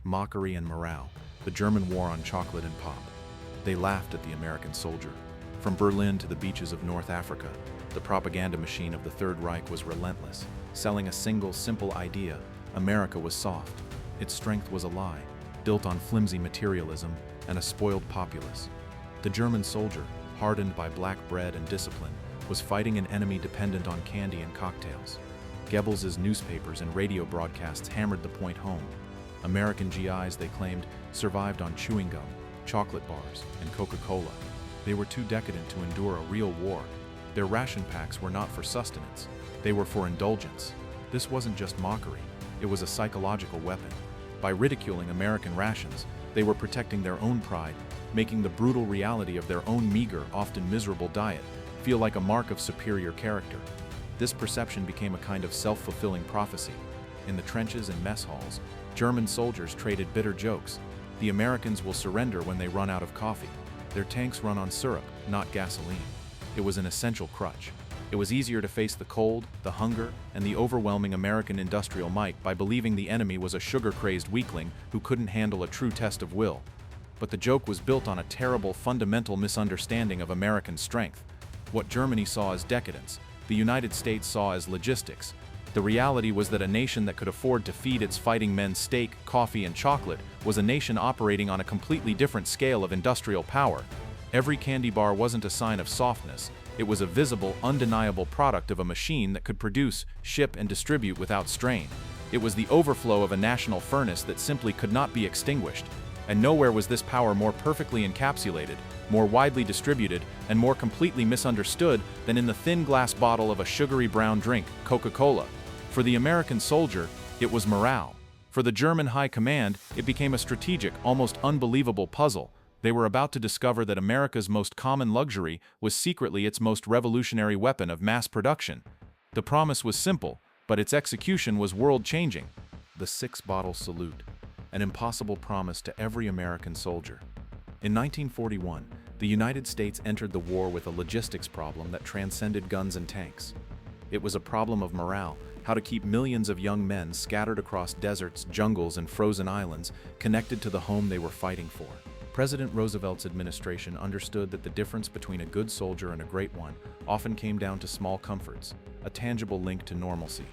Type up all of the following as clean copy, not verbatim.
mockery and morale, the German war on chocolate and pop. They laughed at the American soldier. From Berlin to the beaches of North Africa, the propaganda machine of the Third Reich was relentless, selling a single, simple idea: America was soft. Its strength was a lie, built on flimsy materialism and a spoiled populace. The German soldier, hardened by black bread and discipline, was fighting an enemy dependent on candy and cocktails. Goebbels's newspapers and radio broadcasts hammered the point home. American GIs, they claimed, survived on chewing gum, chocolate bars, and Coca-Cola. They were too decadent to endure a real war. Their ration packs were not for sustenance. They were for indulgence. This wasn't just mockery. It was a psychological weapon. By ridiculing American rations, they were protecting their own pride, making the brutal reality of their own meager, often miserable diet feel like a mark of superior character. This perception became a kind of self-fulfilling prophecy. In the trenches and mess halls, German soldiers traded bitter jokes. The Americans will surrender when they run out of coffee. Their tanks run on syrup, not gasoline. It was an essential crutch. It was easier to face the cold, the hunger, and the overwhelming American industrial might by believing the enemy was a sugar-crazed weakling who couldn't handle a true test of will. But the joke was built on a terrible, fundamental misunderstanding of American strength. What Germany saw as decadence, the United States saw as logistics. The reality was that a nation that could afford to feed its fighting men steak, coffee, and chocolate was a nation operating on a completely different scale of industrial power. Every candy bar wasn't a sign of softness. It was a visible, undeniable product of a machine that could produce, ship, and distribute without strain. It was the overflow of a national furnace that simply could not be extinguished. And nowhere was this power more perfectly encapsulated, more widely distributed, and more completely misunderstood than in the thin glass bottle of a sugary brown drink, Coca-Cola. For the American soldier, it was morale. For the German high command, it became a strategic, almost unbelievable puzzle. They were about to discover that America's most common luxury was secretly its most revolutionary weapon of mass production. The promise was simple, but its execution was world-changing. The 6-bottle salute, an impossible promise to every American soldier. In 1941, the United States entered the war with a logistics problem that transcended guns and tanks. It was a problem of morale, how to keep millions of young men scattered across deserts, jungles, and frozen islands connected to the home they were fighting for. President Roosevelt's administration understood that the difference between a good soldier and a great one often came down to small comforts, a tangible link to normalcy.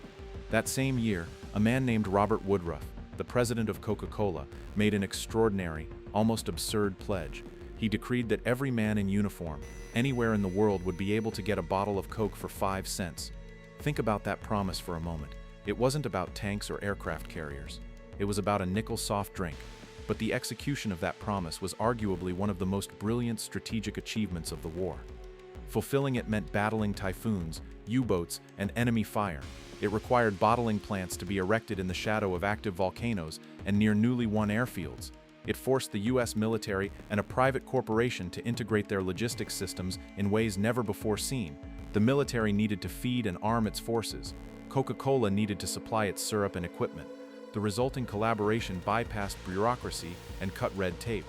That same year, a man named Robert Woodruff, the president of Coca-Cola, made an extraordinary, almost absurd pledge. He decreed that every man in uniform, anywhere in the world, would be able to get a bottle of Coke for 5 cents. Think about that promise for a moment. It wasn't about tanks or aircraft carriers. It was about a nickel soft drink. But the execution of that promise was arguably one of the most brilliant strategic achievements of the war. Fulfilling it meant battling typhoons, U-boats, and enemy fire. It required bottling plants to be erected in the shadow of active volcanoes and near newly won airfields. It forced the U.S. military and a private corporation to integrate their logistics systems in ways never before seen. The military needed to feed and arm its forces. Coca-Cola needed to supply its syrup and equipment. The resulting collaboration bypassed bureaucracy and cut red tape.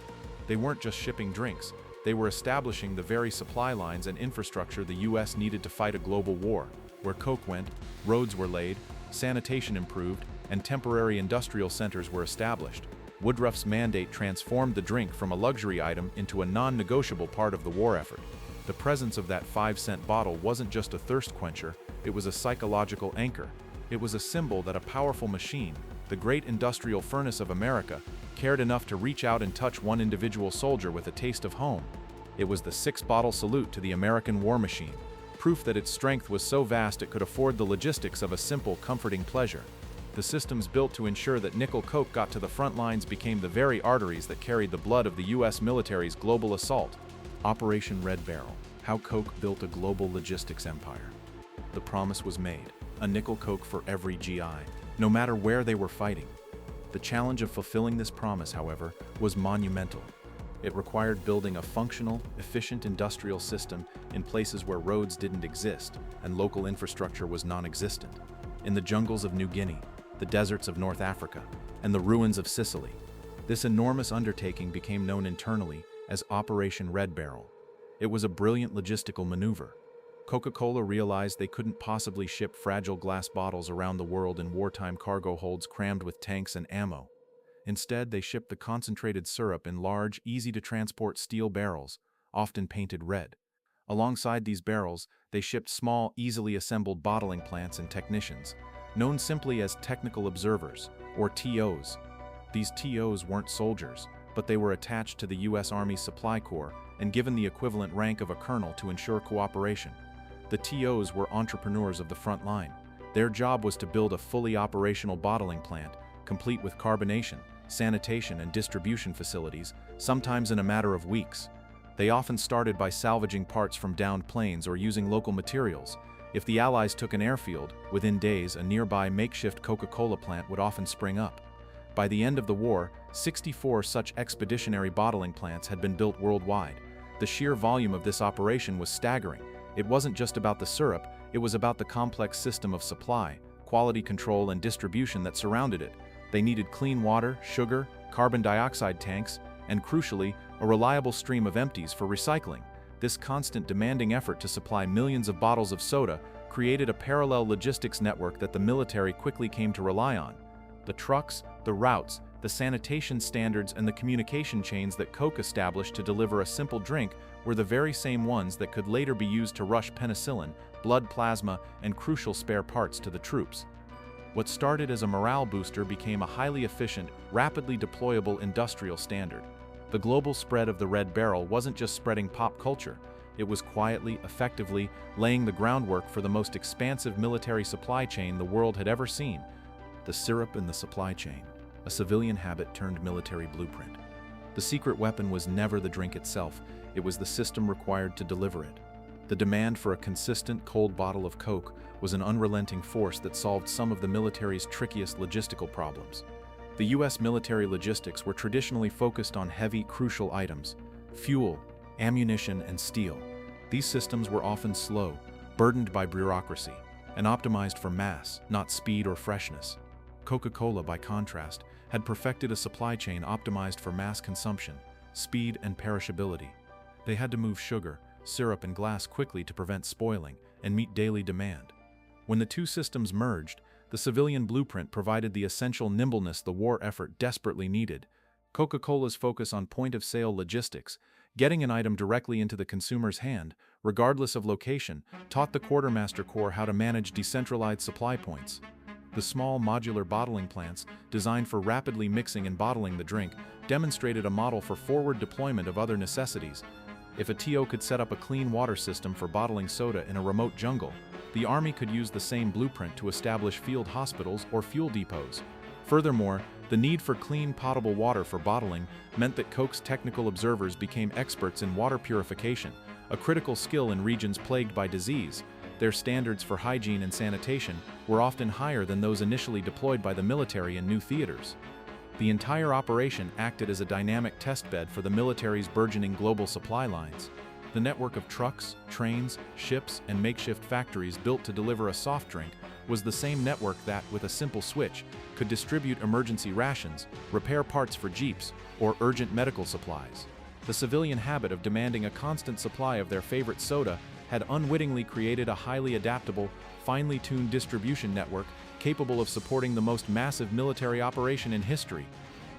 They weren't just shipping drinks. They were establishing the very supply lines and infrastructure the U.S. needed to fight a global war. Where Coke went, roads were laid, sanitation improved, and temporary industrial centers were established. Woodruff's mandate transformed the drink from a luxury item into a non-negotiable part of the war effort. The presence of that 5-cent bottle wasn't just a thirst quencher, it was a psychological anchor. It was a symbol that a powerful machine, the great industrial furnace of America, cared enough to reach out and touch one individual soldier with a taste of home. It was the 6-bottle salute to the American war machine, proof that its strength was so vast it could afford the logistics of a simple, comforting pleasure. The systems built to ensure that nickel Coke got to the front lines became the very arteries that carried the blood of the U.S. military's global assault. Operation Red Barrel, how Coke built a global logistics empire. The promise was made, a nickel Coke for every GI, no matter where they were fighting. The challenge of fulfilling this promise, however, was monumental. It required building a functional, efficient industrial system in places where roads didn't exist and local infrastructure was non-existent. In the jungles of New Guinea, the deserts of North Africa, and the ruins of Sicily, this enormous undertaking became known internally as Operation Red Barrel. It was a brilliant logistical maneuver. Coca-Cola realized they couldn't possibly ship fragile glass bottles around the world in wartime cargo holds crammed with tanks and ammo. Instead, they shipped the concentrated syrup in large, easy-to-transport steel barrels, often painted red. Alongside these barrels, they shipped small, easily assembled bottling plants and technicians, known simply as technical observers, or TOs. These TOs weren't soldiers, but they were attached to the U.S. Army Supply Corps and given the equivalent rank of a colonel to ensure cooperation. The TOs were entrepreneurs of the front line. Their job was to build a fully operational bottling plant, complete with carbonation, sanitation, and distribution facilities, sometimes in a matter of weeks. They often started by salvaging parts from downed planes or using local materials. If the Allies took an airfield, within days a nearby makeshift Coca-Cola plant would often spring up. By the end of the war, 64 such expeditionary bottling plants had been built worldwide. The sheer volume of this operation was staggering. It wasn't just about the syrup, it was about the complex system of supply, quality control, and distribution that surrounded it. They needed clean water, sugar, carbon dioxide tanks, and crucially, a reliable stream of empties for recycling. This constant demanding effort to supply millions of bottles of soda created a parallel logistics network that the military quickly came to rely on. The trucks, the routes, the sanitation standards, and the communication chains that Coke established to deliver a simple drink were the very same ones that could later be used to rush penicillin, blood plasma, and crucial spare parts to the troops. What started as a morale booster became a highly efficient, rapidly deployable industrial standard. The global spread of the Red Barrel wasn't just spreading pop culture, it was quietly, effectively laying the groundwork for the most expansive military supply chain the world had ever seen. The syrup in the supply chain, a civilian habit turned military blueprint. The secret weapon was never the drink itself, it was the system required to deliver it. The demand for a consistent, cold bottle of Coke was an unrelenting force that solved some of the military's trickiest logistical problems. The U.S. military logistics were traditionally focused on heavy, crucial items: fuel, ammunition, and steel. These systems were often slow, burdened by bureaucracy, and optimized for mass, not speed or freshness. Coca-Cola, by contrast, had perfected a supply chain optimized for mass consumption, speed, and perishability. They had to move sugar, syrup, and glass quickly to prevent spoiling and meet daily demand. When the two systems merged, the civilian blueprint provided the essential nimbleness the war effort desperately needed. Coca-Cola's focus on point-of-sale logistics, getting an item directly into the consumer's hand, regardless of location, taught the Quartermaster Corps how to manage decentralized supply points. The small modular bottling plants, designed for rapidly mixing and bottling the drink, demonstrated a model for forward deployment of other necessities. If a TO could set up a clean water system for bottling soda in a remote jungle, the Army could use the same blueprint to establish field hospitals or fuel depots. Furthermore, the need for clean, potable water for bottling meant that Coke's technical observers became experts in water purification, a critical skill in regions plagued by disease. Their standards for hygiene and sanitation were often higher than those initially deployed by the military in new theaters. The entire operation acted as a dynamic testbed for the military's burgeoning global supply lines. The network of trucks, trains, ships, and makeshift factories built to deliver a soft drink was the same network that, with a simple switch, could distribute emergency rations, repair parts for jeeps, or urgent medical supplies. The civilian habit of demanding a constant supply of their favorite soda had unwittingly created a highly adaptable, finely tuned distribution network capable of supporting the most massive military operation in history.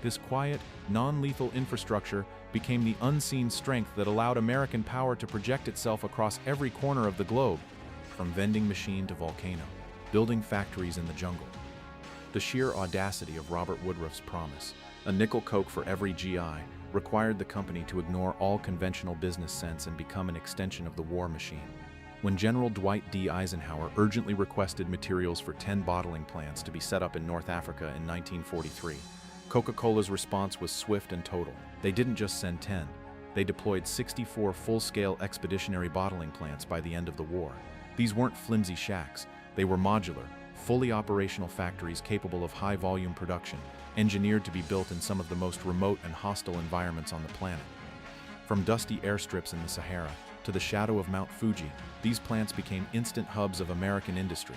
This quiet, non-lethal infrastructure became the unseen strength that allowed American power to project itself across every corner of the globe, from vending machine to volcano, building factories in the jungle. The sheer audacity of Robert Woodruff's promise, a nickel Coke for every GI, required the company to ignore all conventional business sense and become an extension of the war machine. When General Dwight D. Eisenhower urgently requested materials for 10 bottling plants to be set up in North Africa in 1943, Coca-Cola's response was swift and total. They didn't just send 10, they deployed 64 full-scale expeditionary bottling plants by the end of the war. These weren't flimsy shacks, they were modular, fully operational factories capable of high-volume production, engineered to be built in some of the most remote and hostile environments on the planet. From dusty airstrips in the Sahara to the shadow of Mount Fuji, these plants became instant hubs of American industry.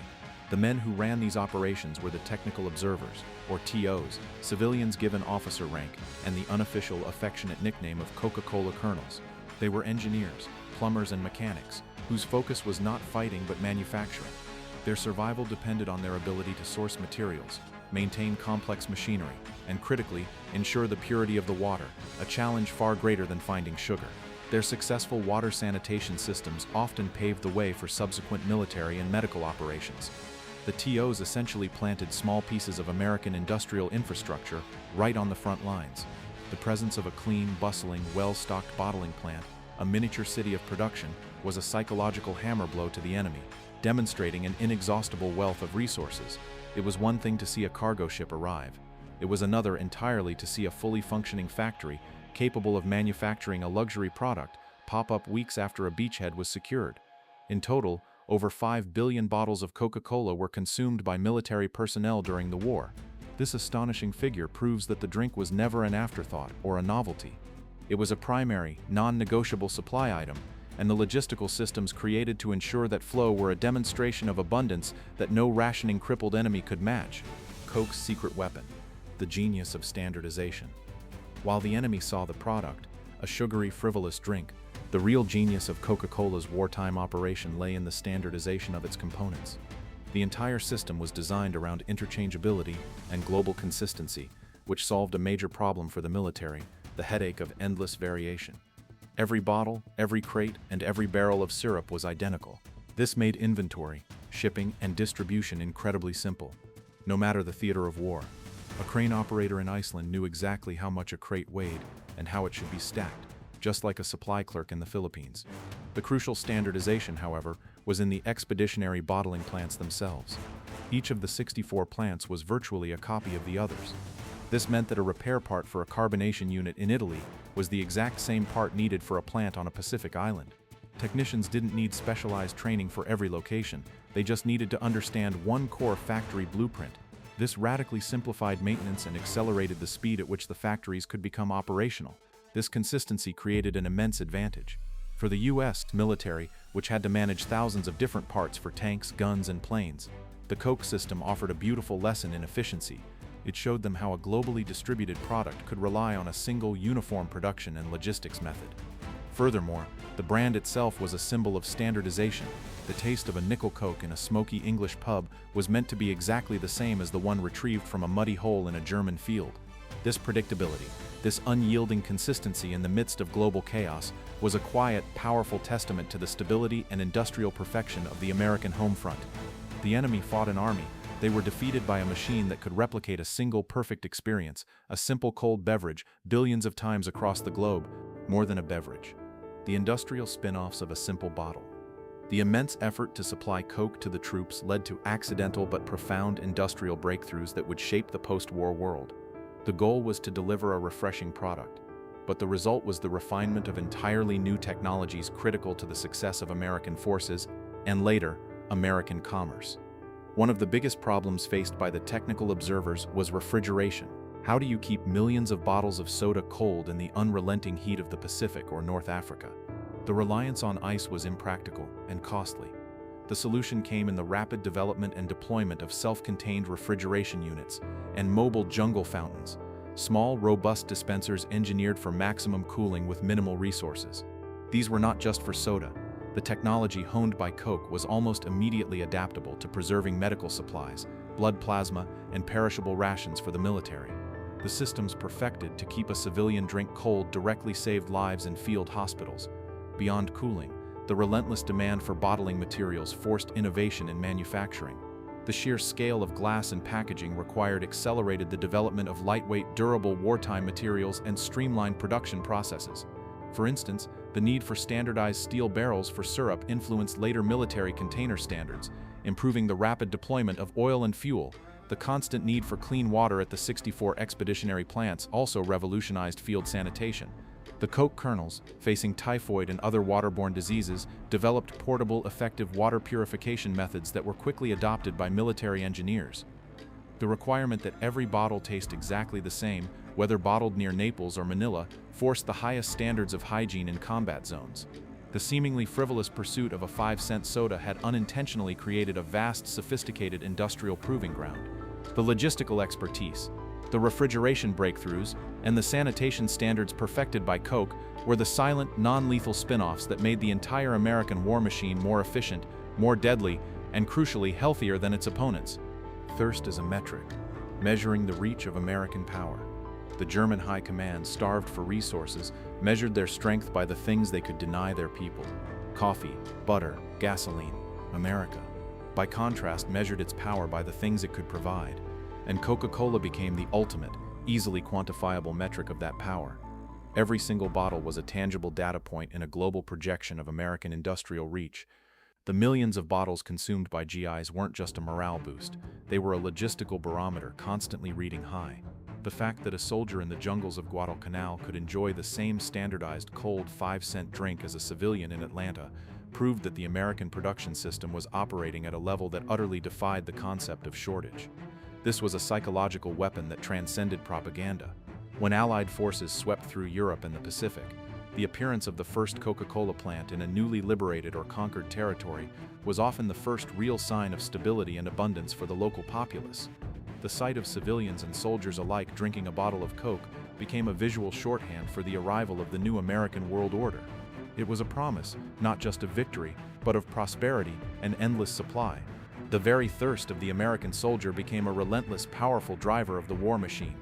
The men who ran these operations were the technical observers, or TOs, civilians given officer rank, and the unofficial, affectionate nickname of Coca-Cola Colonels. They were engineers, plumbers, and mechanics, whose focus was not fighting but manufacturing. Their survival depended on their ability to source materials, maintain complex machinery, and critically, ensure the purity of the water, a challenge far greater than finding sugar. Their successful water sanitation systems often paved the way for subsequent military and medical operations. The TOs essentially planted small pieces of American industrial infrastructure right on the front lines. The presence of a clean, bustling, well-stocked bottling plant, a miniature city of production, was a psychological hammer blow to the enemy, demonstrating an inexhaustible wealth of resources. It was one thing to see a cargo ship arrive. It was another entirely to see a fully functioning factory capable of manufacturing a luxury product pop up weeks after a beachhead was secured. In total, over 5 billion bottles of Coca-Cola were consumed by military personnel during the war. This astonishing figure proves that the drink was never an afterthought or a novelty. It was a primary, non-negotiable supply item, and the logistical systems created to ensure that flow were a demonstration of abundance that no rationing crippled enemy could match. Coke's secret weapon, the genius of standardization. While the enemy saw the product, a sugary, frivolous drink, the real genius of Coca-Cola's wartime operation lay in the standardization of its components. The entire system was designed around interchangeability and global consistency, which solved a major problem for the military, the headache of endless variation. Every bottle, every crate, and every barrel of syrup was identical. This made inventory, shipping, and distribution incredibly simple, no matter the theater of war. A crane operator in Iceland knew exactly how much a crate weighed and how it should be stacked, just like a supply clerk in the Philippines. The crucial standardization, however, was in the expeditionary bottling plants themselves. Each of the 64 plants was virtually a copy of the others. This meant that a repair part for a carbonation unit in Italy was the exact same part needed for a plant on a Pacific island. Technicians didn't need specialized training for every location, they just needed to understand one core factory blueprint. This radically simplified maintenance and accelerated the speed at which the factories could become operational. This consistency created an immense advantage. For the U.S. military, which had to manage thousands of different parts for tanks, guns, and planes, the Coke system offered a beautiful lesson in efficiency. It showed them how a globally distributed product could rely on a single, uniform production and logistics method. Furthermore, the brand itself was a symbol of standardization. The taste of a nickel Coke in a smoky English pub was meant to be exactly the same as the one retrieved from a muddy hole in a German field. This predictability, this unyielding consistency in the midst of global chaos, was a quiet, powerful testament to the stability and industrial perfection of the American home front. The enemy fought an army. They were defeated by a machine that could replicate a single perfect experience, a simple cold beverage, billions of times across the globe, more than a beverage. The industrial spin-offs of a simple bottle. The immense effort to supply Coke to the troops led to accidental but profound industrial breakthroughs that would shape the post-war world. The goal was to deliver a refreshing product, but the result was the refinement of entirely new technologies critical to the success of American forces and later, American commerce. One of the biggest problems faced by the technical observers was refrigeration. How do you keep millions of bottles of soda cold in the unrelenting heat of the Pacific or North Africa? The reliance on ice was impractical and costly. The solution came in the rapid development and deployment of self-contained refrigeration units and mobile jungle fountains, small, robust dispensers engineered for maximum cooling with minimal resources. These were not just for soda. The technology honed by Coke was almost immediately adaptable to preserving medical supplies, blood plasma, and perishable rations for the military. The systems perfected to keep a civilian drink cold directly saved lives in field hospitals. Beyond cooling, the relentless demand for bottling materials forced innovation in manufacturing. The sheer scale of glass and packaging required accelerated the development of lightweight, durable wartime materials and streamlined production processes. For instance, the need for standardized steel barrels for syrup influenced later military container standards, improving the rapid deployment of oil and fuel. The constant need for clean water at the 64 expeditionary plants also revolutionized field sanitation. The Coke Colonels, facing typhoid and other waterborne diseases, developed portable, effective water purification methods that were quickly adopted by military engineers. The requirement that every bottle taste exactly the same, whether bottled near Naples or Manila, forced the highest standards of hygiene in combat zones. The seemingly frivolous pursuit of a 5-cent soda had unintentionally created a vast, sophisticated industrial proving ground. The logistical expertise, the refrigeration breakthroughs, and the sanitation standards perfected by Coke were the silent, non-lethal spin-offs that made the entire American war machine more efficient, more deadly, and crucially healthier than its opponents. Thirst as a metric. measuring the reach of American power. The German High Command, starved for resources, measured their strength by the things they could deny their people: coffee, butter, gasoline. America, by contrast, measured its power by the things it could provide. And Coca-Cola became the ultimate, easily quantifiable metric of that power. Every single bottle was a tangible data point in a global projection of American industrial reach. The millions of bottles consumed by GIs weren't just a morale boost, they were a logistical barometer constantly reading high. The fact that a soldier in the jungles of Guadalcanal could enjoy the same standardized cold 5-cent drink as a civilian in Atlanta proved that the American production system was operating at a level that utterly defied the concept of shortage. This was a psychological weapon that transcended propaganda. When Allied forces swept through Europe and the Pacific, the appearance of the first Coca-Cola plant in a newly liberated or conquered territory was often the first real sign of stability and abundance for the local populace. The sight of civilians and soldiers alike drinking a bottle of Coke became a visual shorthand for the arrival of the new American world order. It was a promise, not just of victory, but of prosperity and endless supply. The very thirst of the American soldier became a relentless, powerful driver of the war machine.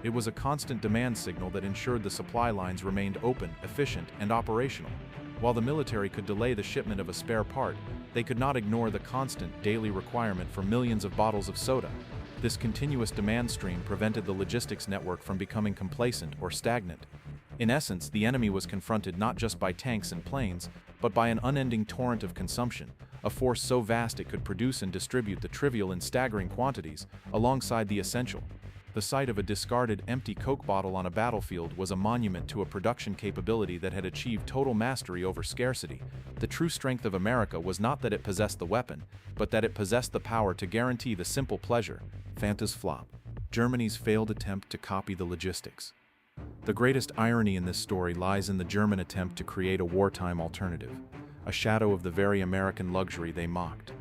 It was a constant demand signal that ensured the supply lines remained open, efficient, and operational. While the military could delay the shipment of a spare part, they could not ignore the constant, daily requirement for millions of bottles of soda. This continuous demand stream prevented the logistics network from becoming complacent or stagnant. In essence, the enemy was confronted not just by tanks and planes, but by an unending torrent of consumption, a force so vast it could produce and distribute the trivial in staggering quantities, alongside the essential. The sight of a discarded, empty Coke bottle on a battlefield was a monument to a production capability that had achieved total mastery over scarcity. The true strength of America was not that it possessed the weapon, but that it possessed the power to guarantee the simple pleasure. Fanta's flop. Germany's failed attempt to copy the logistics. The greatest irony in this story lies in the German attempt to create a wartime alternative, a shadow of the very American luxury they mocked.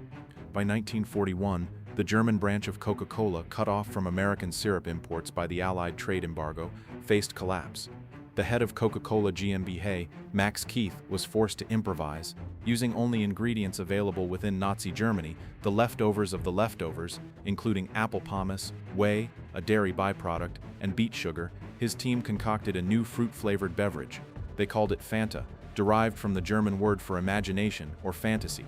By 1941, the German branch of Coca-Cola, cut off from American syrup imports by the Allied trade embargo, faced collapse. The head of Coca-Cola GmbH, Max Keith, was forced to improvise, using only ingredients available within Nazi Germany, the leftovers of the leftovers, including apple pomace, whey, a dairy byproduct, and beet sugar. His team concocted a new fruit-flavored beverage. They called it Fanta, derived from the German word for imagination or fantasy.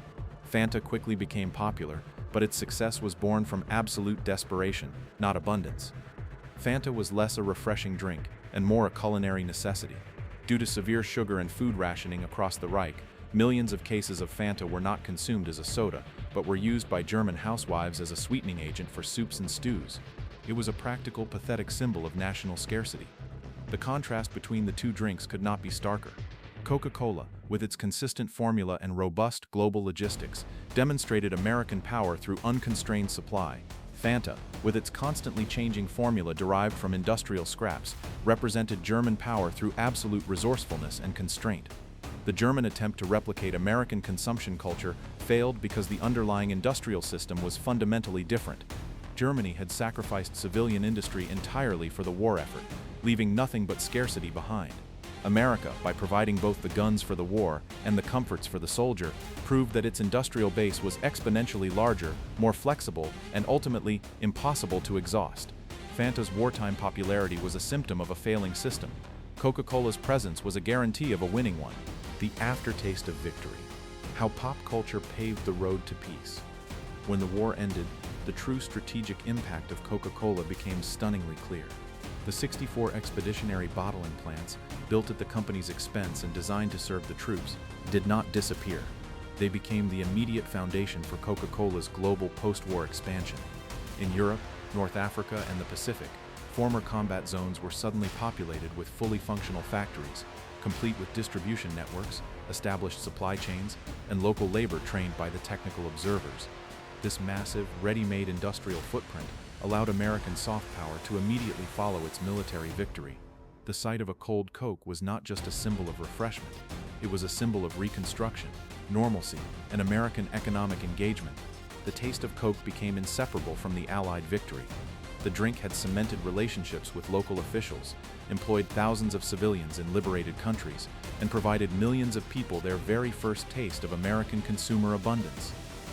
Fanta quickly became popular, but its success was born from absolute desperation, not abundance. Fanta was less a refreshing drink and more a culinary necessity. Due to severe sugar and food rationing across the Reich, millions of cases of Fanta were not consumed as a soda, but were used by German housewives as a sweetening agent for soups and stews. It was a practical, pathetic symbol of national scarcity. The contrast between the two drinks could not be starker. Coca-Cola, with its consistent formula and robust global logistics, demonstrated American power through unconstrained supply. Fanta, with its constantly changing formula derived from industrial scraps, represented German power through absolute resourcefulness and constraint. The German attempt to replicate American consumption culture failed because the underlying industrial system was fundamentally different. Germany had sacrificed civilian industry entirely for the war effort, leaving nothing but scarcity behind. America, by providing both the guns for the war and the comforts for the soldier, proved that its industrial base was exponentially larger, more flexible, and ultimately impossible to exhaust. Fanta's wartime popularity was a symptom of a failing system. Coca-Cola's presence was a guarantee of a winning one. The aftertaste of victory. How pop culture paved the road to peace. When the war ended, the true strategic impact of Coca-Cola became stunningly clear. The 64 expeditionary bottling plants, built at the company's expense and designed to serve the troops, did not disappear. They became the immediate foundation for Coca-Cola's global post-war expansion. In Europe, North Africa, and the Pacific, former combat zones were suddenly populated with fully functional factories, complete with distribution networks, established supply chains, and local labor trained by the technical observers. This massive, ready-made industrial footprint allowed American soft power to immediately follow its military victory. The sight of a cold Coke was not just a symbol of refreshment, it was a symbol of reconstruction, normalcy, and American economic engagement. The taste of Coke became inseparable from the Allied victory. The drink had cemented relationships with local officials, employed thousands of civilians in liberated countries, and provided millions of people their very first taste of American consumer abundance.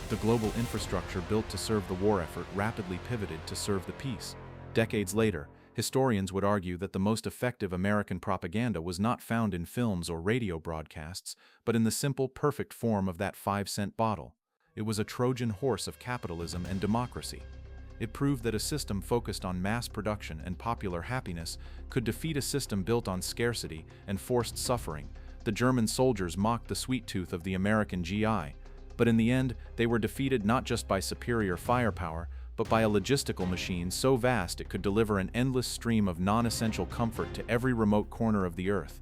The global infrastructure built to serve the war effort rapidly pivoted to serve the peace. Decades later, historians would argue that the most effective American propaganda was not found in films or radio broadcasts, but in the simple, perfect form of that 5-cent bottle. It was a Trojan horse of capitalism and democracy. It proved that a system focused on mass production and popular happiness could defeat a system built on scarcity and forced suffering. The German soldiers mocked the sweet tooth of the American GI, but in the end, they were defeated not just by superior firepower, but by a logistical machine so vast it could deliver an endless stream of non-essential comfort to every remote corner of the earth.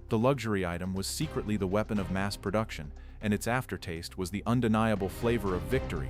The luxury item was secretly the weapon of mass production, and its aftertaste was the undeniable flavor of victory.